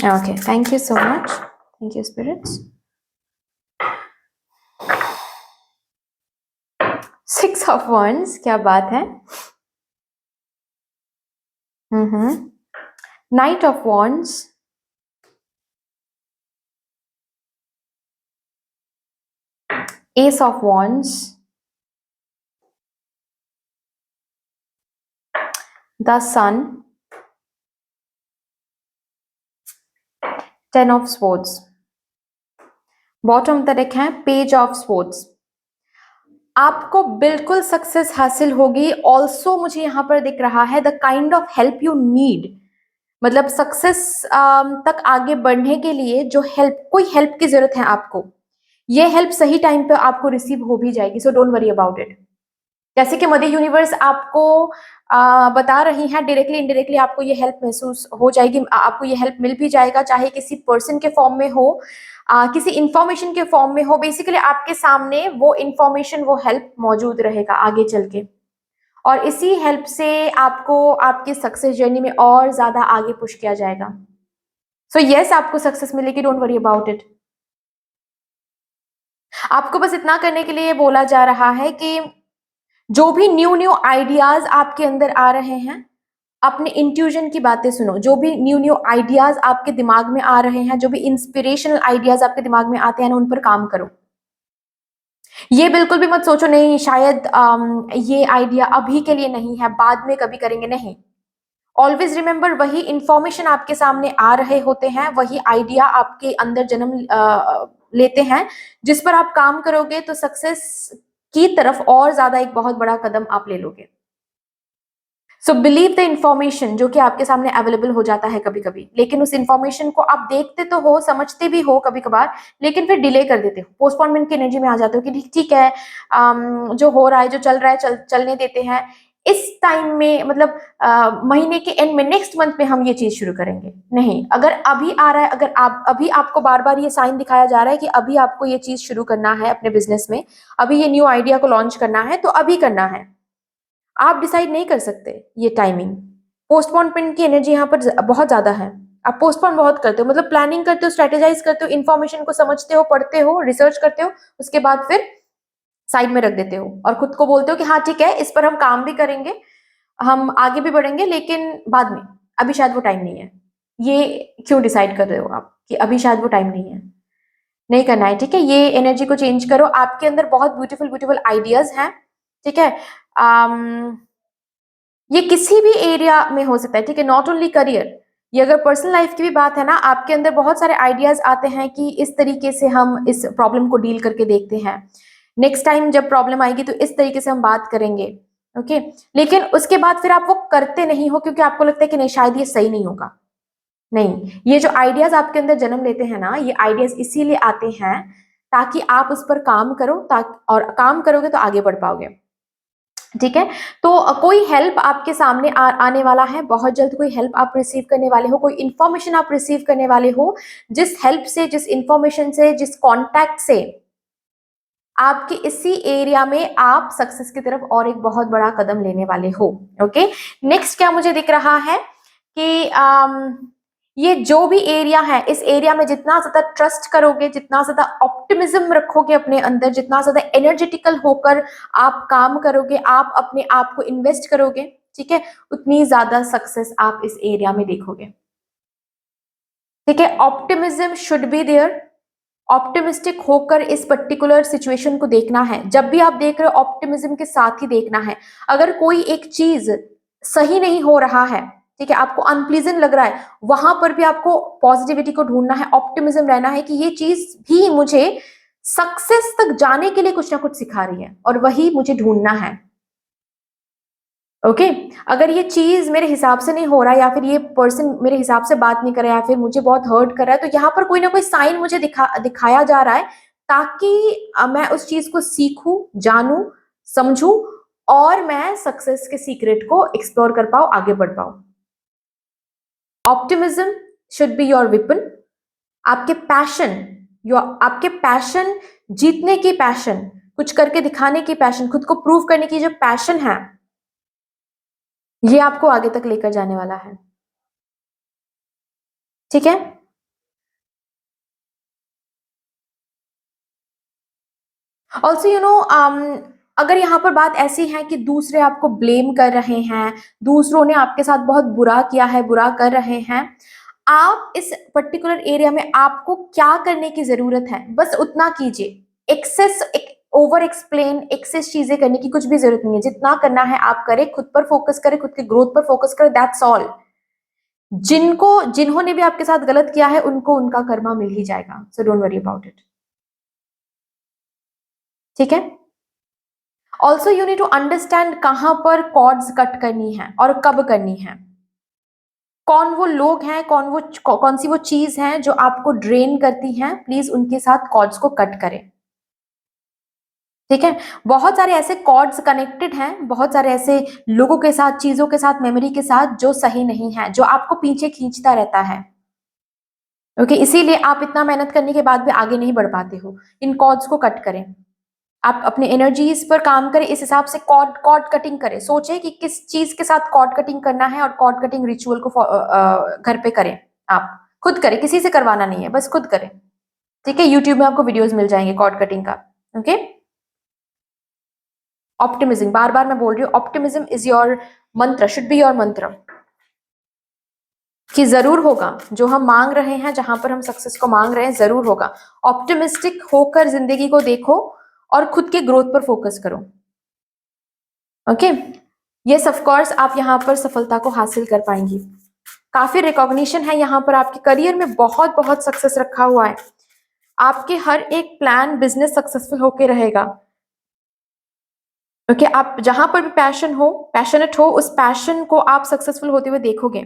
Okay, thank you so much, thank you spirits. 6 of wands, क्या बात है। Knight of wands, Ace of wands, the sun, 10 of swords, bottom तक है पेज ऑफ स्पोर्ट्स। आपको बिल्कुल सक्सेस हासिल होगी। ऑल्सो मुझे यहाँ पर दिख रहा है the kind of help you need, मतलब सक्सेस तक आगे बढ़ने के लिए जो हेल्प, कोई हेल्प की जरूरत है आपको, ये हेल्प सही टाइम पे आपको रिसीव हो भी जाएगी। सो डोंट वरी अबाउट इट। जैसे कि मदर यूनिवर्स आपको बता रही है, डायरेक्टली इनडायरेक्टली आपको ये हेल्प महसूस हो जाएगी, आपको ये हेल्प मिल भी जाएगा, चाहे किसी पर्सन के फॉर्म में हो, किसी इंफॉर्मेशन के फॉर्म में हो। बेसिकली आपके सामने वो इंफॉर्मेशन, वो हेल्प मौजूद रहेगा आगे चल के, और इसी हेल्प से आपको आपकी सक्सेस जर्नी में और ज्यादा आगे पुश किया जाएगा। सो यस, आपको सक्सेस मिलेगी, डोंट वरी अबाउट इट। आपको बस इतना करने के लिए बोला जा रहा है कि जो भी न्यू न्यू आइडियाज आपके अंदर आ रहे हैं, अपने इंट्यूजन की बातें सुनो। जो भी न्यू न्यू आइडियाज आपके दिमाग में आ रहे हैं, जो भी इंस्पिरेशनल आइडियाज आपके दिमाग में आते हैं ना, उन पर काम करो। ये बिल्कुल भी मत सोचो नहीं शायद ये आइडिया अभी के लिए नहीं है, बाद में कभी करेंगे, नहीं। ऑलवेज रिमेंबर, वही इंफॉर्मेशन आपके सामने आ रहे होते हैं, वही आइडिया आपके अंदर जन्म लेते हैं, जिस पर आप काम करोगे तो सक्सेस की तरफ और ज्यादा एक बहुत बड़ा कदम आप ले लोगे। सो बिलीव द इंफॉर्मेशन जो कि आपके सामने अवेलेबल हो जाता है कभी कभी, लेकिन उस इंफॉर्मेशन को आप देखते तो हो, समझते भी हो कभी कभार, लेकिन फिर डिले कर देते हो, पोस्टपोनमेंट की एनर्जी में आ जाते हो कि ठीक है, जो हो रहा है, जो चल रहा है, चलने देते हैं। इस टाइम में मतलब महीने के एंड में, नेक्स्ट मंथ में हम ये चीज शुरू करेंगे, नहीं। अगर अभी आ रहा है, अगर आप अभी, आपको बार बार ये साइन दिखाया जा रहा है कि अभी आपको ये चीज शुरू करना है अपने बिजनेस में, अभी ये न्यू आइडिया को लॉन्च करना है, तो अभी करना है। आप डिसाइड नहीं कर सकते ये टाइमिंग। पोस्टपोनमेंट की एनर्जी यहाँ पर बहुत ज्यादा है। आप पोस्टपोन बहुत करते हो, मतलब प्लानिंग करते हो, स्ट्रेटेजाइज करते हो, इन्फॉर्मेशन को समझते हो, पढ़ते हो, रिसर्च करते हो, उसके बाद फिर साइड में रख देते हो और खुद को बोलते हो कि हाँ ठीक है, इस पर हम काम भी करेंगे, हम आगे भी बढ़ेंगे, लेकिन बाद में, अभी शायद वो टाइम नहीं है। ये क्यों डिसाइड कर रहे हो आप कि अभी शायद वो टाइम नहीं है? नहीं करना है, ठीक है। ये एनर्जी को चेंज करो। आपके अंदर बहुत ब्यूटीफुल ब्यूटीफुल आइडियाज हैं, ठीक है। ये किसी भी एरिया में हो सकता है, ठीक है, नॉट ओनली करियर। ये अगर पर्सनल लाइफ की भी बात है ना, आपके अंदर बहुत सारे आइडियाज आते हैं कि इस तरीके से हम इस प्रॉब्लम को डील करके देखते हैं, नेक्स्ट टाइम जब प्रॉब्लम आएगी तो इस तरीके से हम बात करेंगे, ओके। लेकिन उसके बाद फिर आप वो करते नहीं हो, क्योंकि आपको लगता है कि नहीं शायद ये सही नहीं होगा। नहीं, ये जो आइडियाज आपके अंदर जन्म लेते हैं ना, ये आइडियाज इसीलिए आते हैं ताकि आप उस पर काम करो, ताकि, और काम करोगे तो आगे बढ़ पाओगे, ठीक है। तो कोई हेल्प आपके सामने आने वाला है, बहुत जल्द कोई हेल्प आप रिसीव करने वाले हो, कोई इंफॉर्मेशन आप रिसीव करने वाले हो, जिस हेल्प से, जिस इंफॉर्मेशन से, जिस कॉन्टैक्ट से आपके इसी एरिया में आप सक्सेस की तरफ और एक बहुत बड़ा कदम लेने वाले हो, ओके। नेक्स्ट क्या मुझे दिख रहा है कि ये जो भी एरिया है, इस एरिया में जितना ज्यादा ट्रस्ट करोगे, जितना ज्यादा ऑप्टिमिज्म रखोगे अपने अंदर, जितना ज्यादा एनर्जेटिकल होकर आप काम करोगे, आप अपने आप को इन्वेस्ट करोगे, ठीक है, उतनी ज्यादा सक्सेस आप इस एरिया में देखोगे, ठीक है। Optimism should be there, optimistic होकर इस पर्टिकुलर सिचुएशन को देखना है। जब भी आप देख रहे हो ऑप्टिमिज्म के साथ ही देखना है। अगर कोई एक चीज सही नहीं हो रहा है, ठीक है, आपको अनप्लीजेंट लग रहा है, वहां पर भी आपको पॉजिटिविटी को ढूंढना है, ऑप्टिमिज्म रहना है कि ये चीज भी मुझे सक्सेस तक जाने के लिए कुछ ना कुछ सिखा रही है और वही मुझे ढूंढना है। ओके अगर ये चीज मेरे हिसाब से नहीं हो रहा या फिर ये पर्सन मेरे हिसाब से बात नहीं कर रहा या फिर मुझे बहुत हर्ट कर रहा है, तो यहाँ पर कोई ना कोई साइन मुझे दिखाया जा रहा है ताकि मैं उस चीज को सीखूं, जानूं, समझूं और मैं सक्सेस के सीक्रेट को एक्सप्लोर कर पाऊं, आगे बढ़ पाऊं। Optimism should be your weapon. आपके पैशन, जीतने की पैशन, कुछ करके दिखाने की पैशन, खुद को प्रूव करने की जो पैशन है, ये आपको आगे तक लेकर जाने वाला है। ठीक है, ऑल्सो अगर यहाँ पर बात ऐसी है कि दूसरे आपको ब्लेम कर रहे हैं, दूसरों ने आपके साथ बहुत बुरा किया है, बुरा कर रहे हैं, आप इस पर्टिकुलर एरिया में आपको क्या करने की जरूरत है, बस उतना कीजिए। ओवर एक्सप्लेन, एक्सेस चीजें करने की कुछ भी जरूरत नहीं है। जितना करना है आप करें, खुद पर फोकस करें, खुद के ग्रोथ पर फोकस करें, दैट्स ऑल। जिन्होंने भी आपके साथ गलत किया है उनको उनका कर्मा मिल ही जाएगा, so don't worry about it. ठीक है, also you need to understand कहां पर कॉर्ड्स कट करनी है और कब करनी है। कौन वो लोग हैं, कौन सी वो चीज है जो आपको ड्रेन करती हैं, प्लीज उनके साथ कॉर्ड्स को कट करें। ठीक है, बहुत सारे ऐसे कॉर्ड्स कनेक्टेड हैं, बहुत सारे ऐसे लोगों के साथ, चीजों के साथ, मेमोरी के साथ जो सही नहीं है, जो आपको पीछे खींचता रहता है। ओके इसीलिए आप इतना मेहनत करने के बाद भी आगे नहीं बढ़ पाते हो। इन कॉर्ड्स को कट करें, आप अपने एनर्जीज पर काम करें, इस हिसाब से कॉर्ड कटिंग करें। सोचें कि किस चीज के साथ कॉर्ड कटिंग करना है और कॉर्ड कटिंग रिचुअल को घर पे करें। आप खुद करें, किसी से करवाना नहीं है, बस खुद करें। ठीक है, यूट्यूब में आपको वीडियोस मिल जाएंगे कॉर्ड कटिंग का। ओके, ऑप्टिमिज्म, बार बार मैं बोल रही हूँ, ऑप्टिमिज्म इज योर मंत्र, शुड बी योर मंत्र, कि जरूर होगा जो हम मांग रहे हैं, जहां पर हम सक्सेस को मांग रहे हैं, जरूर होगा। ऑप्टिमिस्टिक होकर जिंदगी को देखो और खुद के ग्रोथ पर फोकस करो। ओके यस, ऑफ कोर्स आप यहाँ पर सफलता को हासिल कर पाएंगी। काफी रिकॉग्निशन है यहाँ पर, आपके करियर में बहुत बहुत सक्सेस रखा हुआ है। आपके हर एक प्लान, बिजनेस सक्सेसफुल होके रहेगा। ओके आप जहां पर भी पैशनेट हो, उस पैशन को आप सक्सेसफुल होते हुए देखोगे।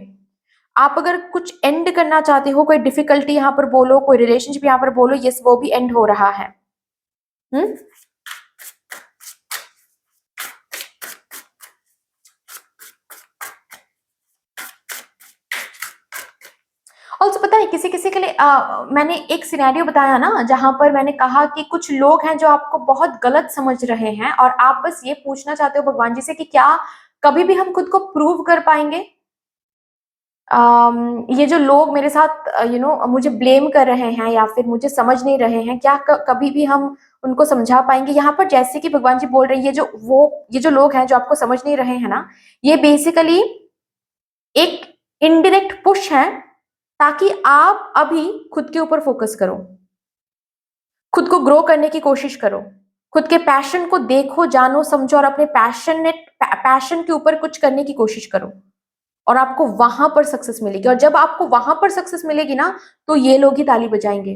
आप अगर कुछ एंड करना चाहते हो, कोई डिफिकल्टी यहाँ पर बोलो, कोई रिलेशनशिप यहाँ पर बोलो, यस वो भी एंड हो रहा है। ऑल्सो पता है किसी किसी के लिए मैंने एक सिनेरियो बताया ना, जहां पर मैंने कहा कि कुछ लोग हैं जो आपको बहुत गलत समझ रहे हैं और आप बस ये पूछना चाहते हो भगवान जी से कि क्या कभी भी हम खुद को प्रूव कर पाएंगे। ये जो लोग मेरे साथ मुझे ब्लेम कर रहे हैं या फिर मुझे समझ नहीं रहे हैं, क्या कभी भी हम उनको समझा पाएंगे। यहाँ पर जैसे कि भगवान जी बोल रहे हैं, ये जो लोग हैं जो आपको समझ नहीं रहे हैं ना, ये बेसिकली एक इनडायरेक्ट पुश है ताकि आप अभी खुद के ऊपर फोकस करो, खुद को ग्रो करने की कोशिश करो, खुद के पैशन को देखो, जानो, समझो और अपने पैशन के ऊपर कुछ करने की कोशिश करो और आपको वहां पर सक्सेस मिलेगी। और जब आपको वहां पर सक्सेस मिलेगी ना, तो ये लोग ही ताली बजाएंगे,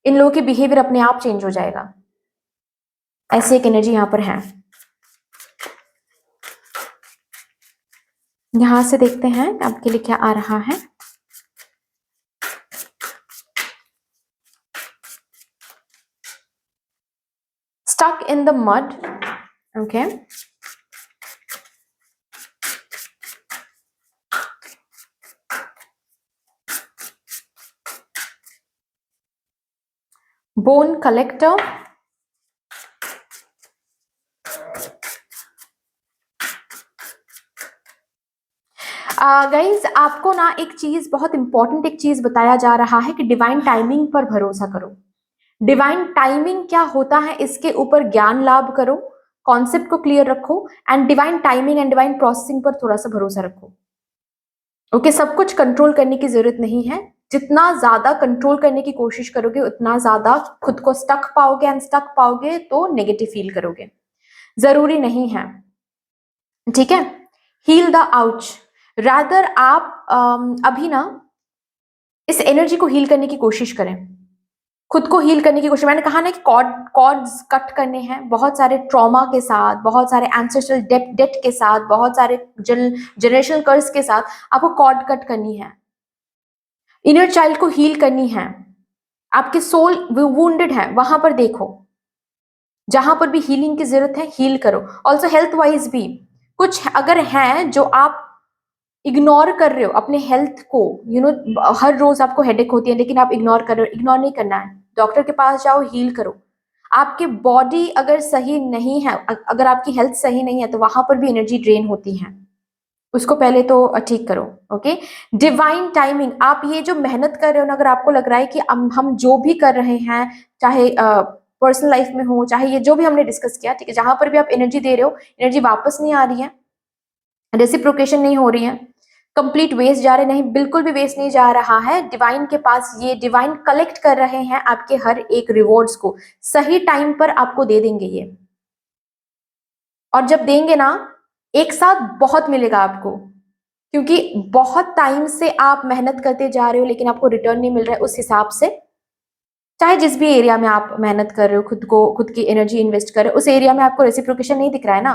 इन लोगों की बिहेवियर अपने आप चेंज हो जाएगा। ऐसी एक एनर्जी यहाँ पर है। यहां से देखते हैं आपके लिए क्या आ रहा है। Stuck in the mud. Okay. Bone collector. Guys आपको ना एक चीज, बहुत इंपॉर्टेंट एक चीज बताया जा रहा है कि डिवाइन टाइमिंग पर भरोसा करो। डिवाइन टाइमिंग क्या होता है इसके ऊपर ज्ञान लाभ करो, कॉन्सेप्ट को क्लियर रखो and divine timing and divine processing पर थोड़ा सा भरोसा रखो। ओके सब कुछ कंट्रोल करने की जरूरत नहीं है, जितना ज्यादा कंट्रोल करने की कोशिश करोगे उतना ज्यादा खुद को स्टक पाओगे, एंड स्टक पाओगे तो नेगेटिव फील करोगे। जरूरी नहीं है, ठीक है। हील द आउच, रादर आप अभी ना इस एनर्जी को हील करने की कोशिश करें, खुद को हील करने की कोशिश। मैंने कहा ना कि कॉर्ड्स कट करने हैं, बहुत सारे ट्रॉमा के साथ, बहुत सारे एंसेस्ट्रल डेट के साथ, बहुत सारे जनरेशनल कर्स के साथ आपको कॉर्ड कट करनी है, इनर चाइल्ड को हील करनी है। आपके सोल वुंडेड है, वहां पर देखो, जहां पर भी हीलिंग की जरूरत है हील करो। ऑल्सो हेल्थ वाइज भी कुछ अगर है जो आप इग्नोर कर रहे हो अपने हेल्थ को, हर रोज आपको हेडेक होती है लेकिन आप इग्नोर कर रहे हो, इग्नोर नहीं करना है, डॉक्टर के पास जाओ, हील करो। आपके बॉडी अगर सही नहीं है, अगर आपकी हेल्थ सही नहीं है तो वहां पर भी एनर्जी ड्रेन होती है, उसको पहले तो ठीक करो। ओके, डिवाइन टाइमिंग, आप ये जो मेहनत कर रहे हो ना, अगर आपको लग रहा है कि हम जो भी कर रहे हैं, चाहे पर्सनल लाइफ में हो, चाहे ये जो भी हमने डिस्कस किया, ठीक है, जहां पर भी आप एनर्जी दे रहे हो, एनर्जी वापस नहीं आ रही है, रेसिप्रोकेशन नहीं हो रही है, कंप्लीट वेस्ट जा रहे, नहीं, बिल्कुल भी वेस्ट नहीं जा रहा है। डिवाइन के पास ये डिवाइन कलेक्ट कर रहे हैं आपके हर एक रिवॉर्ड्स को, सही टाइम पर आपको दे देंगे ये। और जब देंगे ना, एक साथ बहुत मिलेगा आपको, क्योंकि बहुत टाइम से आप मेहनत करते जा रहे हो लेकिन आपको रिटर्न नहीं मिल रहा है उस हिसाब से। चाहे जिस भी एरिया में आप मेहनत कर रहे हो, खुद की एनर्जी इन्वेस्ट कर रहे हो, उस एरिया में आपको रेसिप्रोकेशन नहीं दिख रहा है ना,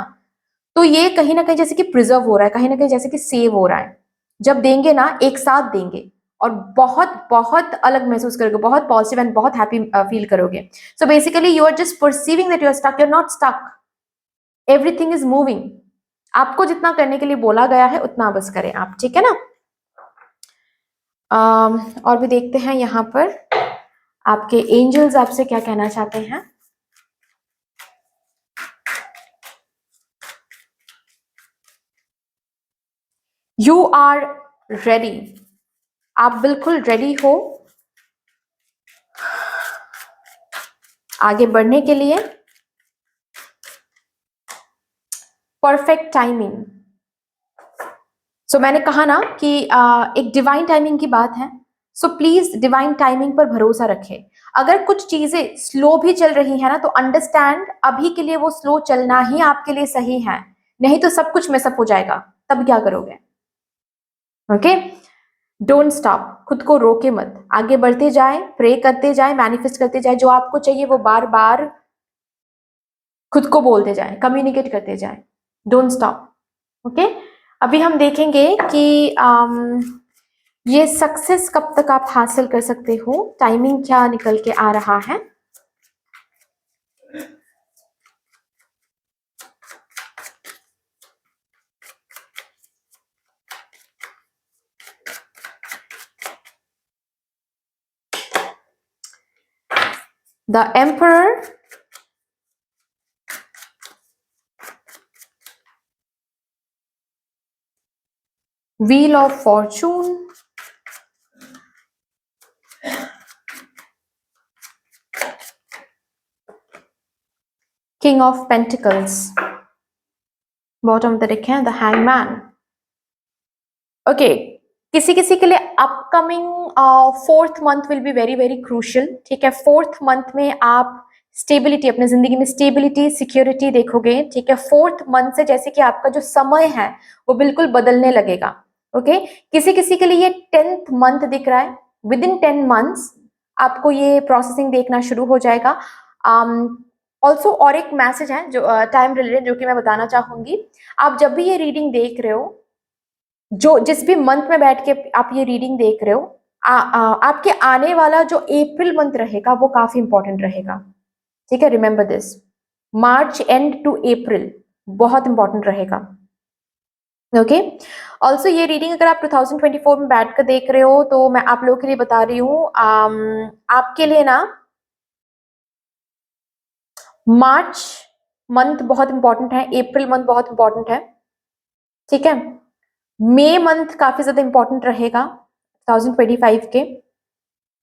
तो ये कहीं ना कहीं जैसे कि प्रिजर्व हो रहा है, कहीं ना कहीं जैसे कि सेव हो रहा है। जब देंगे ना, एक साथ देंगे और बहुत बहुत अलग महसूस करोगे, बहुत पॉजिटिव एंड बहुत हैप्पी फील करोगे। So basically you are just perceiving that you are stuck, you are not stuck, everything is moving. आपको जितना करने के लिए बोला गया है उतना बस करें आप, ठीक है ना। और भी देखते हैं यहाँ पर आपके एंजल्स आपसे क्या कहना चाहते हैं। यू आर रेडी, आप बिल्कुल रेडी हो आगे बढ़ने के लिए। परफेक्ट टाइमिंग, सो मैंने कहा ना कि एक डिवाइन टाइमिंग की बात है, सो प्लीज डिवाइन टाइमिंग पर भरोसा रखें। अगर कुछ चीजें स्लो भी चल रही है ना, तो अंडरस्टैंड अभी के लिए वो स्लो चलना ही आपके लिए सही है, नहीं तो सब कुछ मिसअप हो जाएगा, तब क्या करोगे। ओके, डोंट स्टॉप, खुद को रोके मत, आगे बढ़ते जाए, प्रे करते जाए, मैनिफेस्ट करते जाए, जो आपको चाहिए वो बार बार खुद को बोलते जाए, कम्युनिकेट करते जाए, डोंट स्टॉप। ओके, अभी हम देखेंगे कि ये सक्सेस कब तक आप हासिल कर सकते हो, टाइमिंग क्या निकल के आ रहा है। The emperor, wheel of Fortune, king of pentacles, bottom of the deck है द हैंगमैन। ओके, किसी किसी के लिए upcoming fourth month will be very very crucial, ठीक है। फोर्थ मंथ में आप स्टेबिलिटी, अपने जिंदगी में स्टेबिलिटी, सिक्योरिटी देखोगे, ठीक है। फोर्थ मंथ से जैसे कि आपका जो समय है वो बिल्कुल बदलने लगेगा। ओके, किसी किसी के लिए ये 10th मंथ दिख रहा है, विद इन 10 मंथ्स आपको ये प्रोसेसिंग देखना शुरू हो जाएगा। ऑल्सो और एक मैसेज है जो टाइम रिलेटेड, जो कि मैं बताना चाहूंगी। आप जब भी ये रीडिंग देख रहे हो, जो जिस भी मंथ में बैठ के आप ये रीडिंग देख रहे हो, आपके आने वाला जो अप्रैल मंथ रहेगा वो काफी इंपॉर्टेंट रहेगा, ठीक है। Remember this, March end to April बहुत इंपॉर्टेंट रहेगा। ओके, ऑल्सो ये रीडिंग अगर आप 2024 में बैठ कर देख रहे हो तो मैं आप लोगों के लिए बता रही हूँ, आपके लिए ना मार्च मंथ बहुत इंपॉर्टेंट है, अप्रैल मंथ बहुत इंपॉर्टेंट है, ठीक है। मई मंथ काफी ज्यादा इंपॉर्टेंट रहेगा 2025 के,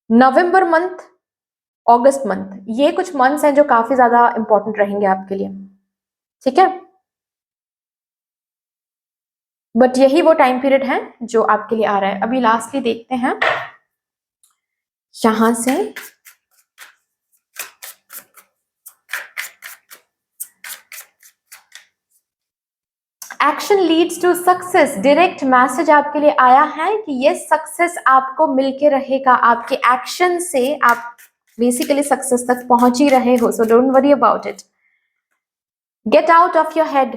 नवंबर मंथ, अगस्त मंथ, ये कुछ मंथ्स हैं जो काफी ज्यादा इंपॉर्टेंट रहेंगे आपके लिए, ठीक है। बट यही वो टाइम पीरियड है जो आपके लिए आ रहा है। अभी लास्टली देखते हैं यहां से action leads to success, direct message आपके लिए आया है कि ये सक्सेस आपको मिलके रहेगा, आपके एक्शन से आप बेसिकली सक्सेस तक पहुंच ही रहे हो, सो don't worry about it. Get out of your head,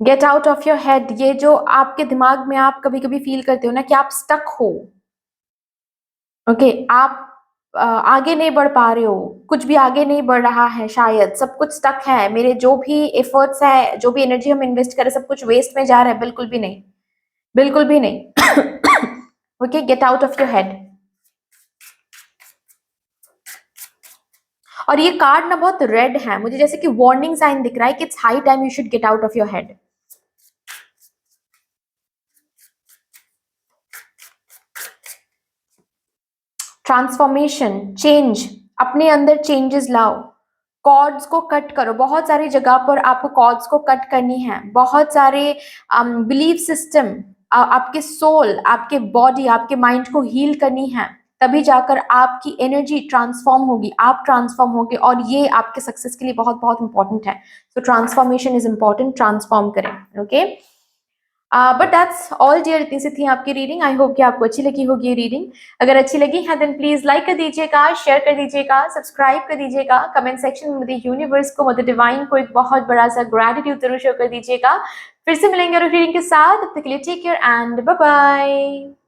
get out of your head, ये जो आपके दिमाग में आप कभी कभी फील करते हो ना कि आप स्टक हो, ओके आप आगे नहीं बढ़ पा रहे हो, कुछ भी आगे नहीं बढ़ रहा है, शायद सब कुछ स्टक है, मेरे जो भी एफर्ट्स है, जो भी एनर्जी हम इन्वेस्ट करें, सब कुछ वेस्ट में जा रहा है, बिल्कुल भी नहीं, बिल्कुल भी नहीं। Okay, get out of your head. और ये कार्ड ना बहुत रेड है, मुझे जैसे कि वार्निंग साइन दिख रहा है कि it's high time you should get out of your head. Transformation, change, अपने अंदर चेंजेस लाओ, कॉर्ड्स को कट करो, बहुत सारी जगह पर आपको कॉर्ड्स को कट करनी है, बहुत सारे बिलीफ सिस्टम, आपके सोल, आपके बॉडी, आपके माइंड को हील करनी है, तभी जाकर आपकी एनर्जी ट्रांसफॉर्म होगी, आप ट्रांसफॉर्म होगे, और ये आपके सक्सेस के लिए बहुत बहुत इंपॉर्टेंट है। So transformation is important, transform करें। Okay, but that's all dear, इतनी सी थी आपकी रीडिंग। आई होप कि आपको अच्छी लगी होगी ये रीडिंग। अगर अच्छी लगी है देन प्लीज लाइक कर दीजिएगा, शेयर कर दीजिएगा, सब्सक्राइब कर दीजिएगा, कमेंट सेक्शन में मदर यूनिवर्स को, मदर डिवाइन को एक बहुत बड़ा सा ग्रेटिट्यूड जरूर शो कर दीजिएगा। फिर से मिलेंगे रीडिंग के साथ, तब तक के लिए take care and bye bye.